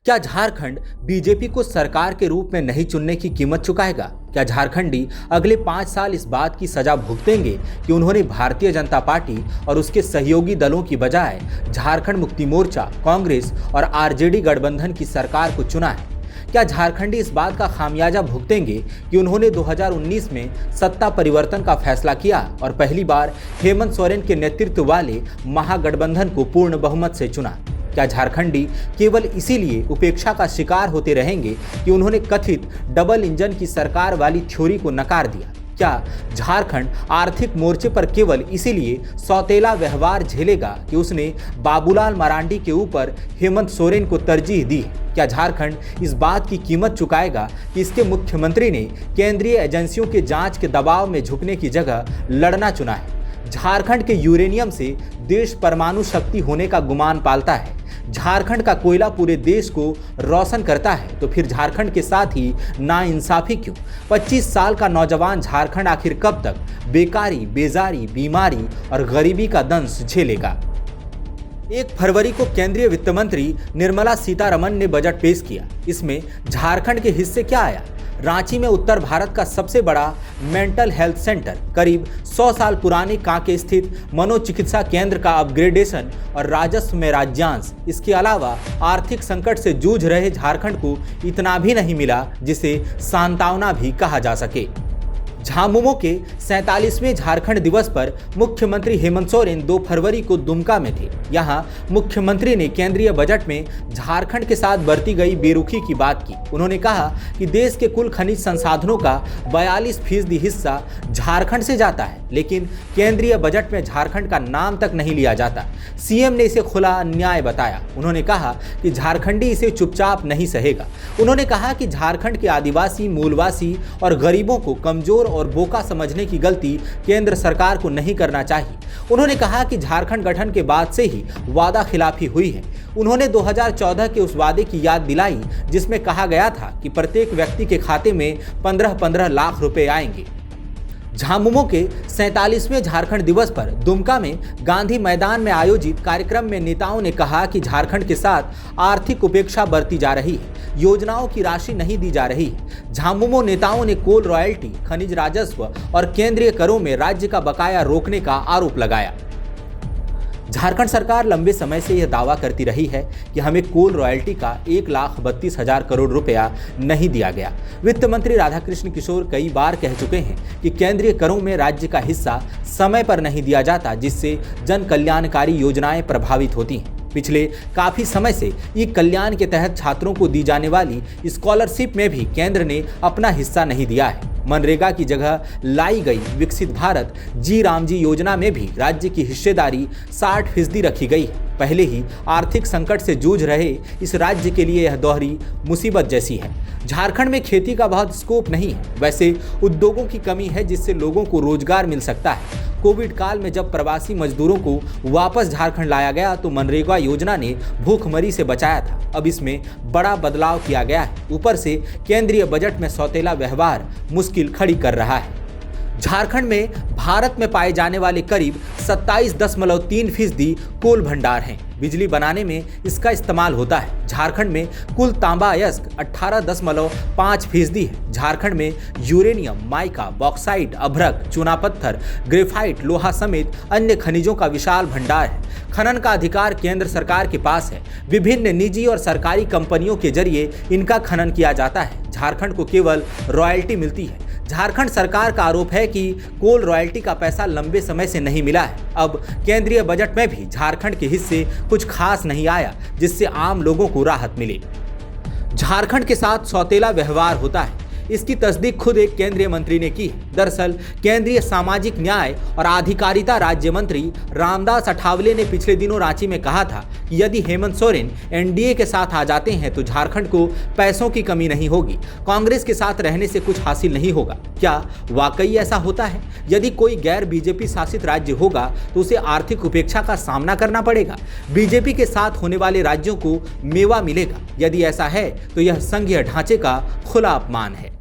क्या झारखंड बीजेपी को सरकार के रूप में नहीं चुनने की कीमत चुकाएगा? क्या झारखंडी अगले 5 साल इस बात की सजा भुगतेंगे कि उन्होंने भारतीय जनता पार्टी और उसके सहयोगी दलों की बजाय झारखंड मुक्ति मोर्चा, कांग्रेस और आरजेडी गठबंधन की सरकार को चुना है? क्या झारखंडी इस बात का खामियाजा भुगतेंगे कि उन्होंने 2019 में सत्ता परिवर्तन का फैसला किया और पहली बार हेमंत सोरेन के नेतृत्व वाले महागठबंधन को पूर्ण बहुमत से चुना? क्या झारखंडी केवल इसीलिए उपेक्षा का शिकार होते रहेंगे कि उन्होंने कथित डबल इंजन की सरकार वाली थ्योरी को नकार दिया? क्या झारखंड आर्थिक मोर्चे पर केवल इसीलिए सौतेला व्यवहार झेलेगा कि उसने बाबूलाल मरांडी के ऊपर हेमंत सोरेन को तरजीह दी? क्या झारखंड इस बात की कीमत चुकाएगा कि इसके मुख्यमंत्री ने केंद्रीय एजेंसियों के जांच के दबाव में झुकने की जगह लड़ना चुना है? झारखंड के यूरेनियम से देश परमाणु शक्ति होने का गुमान पालता है। झारखंड का कोयला पूरे देश को रोशन करता है, तो फिर झारखंड के साथ ही नाइंसाफी क्यों? 25 साल का नौजवान झारखंड आखिर कब तक बेकारी, बेजारी, बीमारी और गरीबी का दंश झेलेगा? 1 फरवरी को केंद्रीय वित्त मंत्री निर्मला सीतारमण ने बजट पेश किया। इसमें झारखंड के हिस्से क्या आया? रांची में उत्तर भारत का सबसे बड़ा मेंटल हेल्थ सेंटर, करीब 100 साल पुराने कांके स्थित मनोचिकित्सा केंद्र का अपग्रेडेशन और राजस्व में राज्यांश। इसके अलावा आर्थिक संकट से जूझ रहे झारखंड को इतना भी नहीं मिला जिसे सांत्वना भी कहा जा सके। झामुमो के 47वें झारखंड दिवस पर मुख्यमंत्री हेमंत सोरेन 2 फरवरी को दुमका में थे। यहां मुख्यमंत्री ने केंद्रीय बजट में झारखंड के साथ बरती गई बेरुखी की बात की। उन्होंने कहा कि देश के कुल खनिज संसाधनों का 42% हिस्सा झारखंड से जाता है, लेकिन केंद्रीय बजट में झारखंड का नाम तक नहीं लिया जाता। सीएम ने इसे खुला अन्याय बताया। उन्होंने कहा कि झारखंडी इसे चुपचाप नहीं सहेगा। उन्होंने कहा कि झारखंड के आदिवासी, मूलवासी और गरीबों को कमजोर और बोका समझने की गलती केंद्र सरकार को नहीं करना चाहिए। उन्होंने कहा कि झारखंड गठन के बाद से ही वादा खिलाफी हुई है। उन्होंने 2014 के उस वादे की याद दिलाई जिसमें कहा गया था कि प्रत्येक व्यक्ति के खाते में 15-15 लाख रुपए आएंगे। झामुमो के 47वें झारखंड दिवस पर दुमका में गांधी मैदान में आयोजित कार्यक्रम में नेताओं ने कहा कि झारखंड के साथ आर्थिक उपेक्षा बरती जा रही है, योजनाओं की राशि नहीं दी जा रही है। झामुमो नेताओं ने कोल रॉयल्टी, खनिज राजस्व और केंद्रीय करों में राज्य का बकाया रोकने का आरोप लगाया। झारखंड सरकार लंबे समय से यह दावा करती रही है कि हमें कोल रॉयल्टी का 1,32,000 करोड़ रुपया नहीं दिया गया। वित्त मंत्री राधाकृष्ण किशोर कई बार कह चुके हैं कि केंद्रीय करों में राज्य का हिस्सा समय पर नहीं दिया जाता, जिससे जन कल्याणकारी योजनाएं प्रभावित होती हैं। पिछले काफी समय से ई कल्याण के तहत छात्रों को दी जाने वाली स्कॉलरशिप में भी केंद्र ने अपना हिस्सा नहीं दिया है। मनरेगा की जगह लाई गई विकसित भारत जी रामजी योजना में भी राज्य की हिस्सेदारी 60% रखी गई है। पहले ही आर्थिक संकट से जूझ रहे इस राज्य के लिए यह दोहरी मुसीबत जैसी है। झारखंड में खेती का बहुत स्कोप नहीं है, वैसे उद्योगों की कमी है जिससे लोगों को रोजगार मिल सकता है। कोविड काल में जब प्रवासी मजदूरों को वापस झारखंड लाया गया तो मनरेगा योजना ने भूखमरी से बचाया था। अब इसमें बड़ा बदलाव किया गया है। ऊपर से केंद्रीय बजट में सौतेला व्यवहार मुश्किल खड़ी कर रहा है। झारखंड में भारत में पाए जाने वाले करीब 27.3% कोल भंडार हैं। बिजली बनाने में इसका इस्तेमाल होता है। झारखंड में कुल तांबा अयस्क 18.5% है। झारखंड में यूरेनियम, माइका, बॉक्साइट, अभ्रक, चूना पत्थर, ग्रेफाइट, लोहा समेत अन्य खनिजों का विशाल भंडार है। खनन का अधिकार केंद्र सरकार के पास है। विभिन्न निजी और सरकारी कंपनियों के जरिए इनका खनन किया जाता है। झारखंड को केवल रॉयल्टी मिलती है। झारखंड सरकार का आरोप है कि कोल रॉयल्टी का पैसा लंबे समय से नहीं मिला है। अब केंद्रीय बजट में भी झारखंड के हिस्से कुछ खास नहीं आया जिससे आम लोगों को राहत मिले। झारखंड के साथ सौतेला व्यवहार होता है, इसकी तस्दीक खुद एक केंद्रीय मंत्री ने की है। दरअसल केंद्रीय सामाजिक न्याय और अधिकारिता राज्य मंत्री रामदास अठावले ने पिछले दिनों रांची में कहा था कि यदि हेमंत सोरेन एनडीए के साथ आ जाते हैं तो झारखंड को पैसों की कमी नहीं होगी, कांग्रेस के साथ रहने से कुछ हासिल नहीं होगा। क्या वाकई ऐसा होता है? यदि कोई गैर बीजेपी शासित राज्य होगा तो उसे आर्थिक उपेक्षा का सामना करना पड़ेगा। बीजेपी के साथ होने वाले राज्यों को मेवा मिलेगा। यदि ऐसा है तो यह संघीय ढांचे का खुला अपमान है।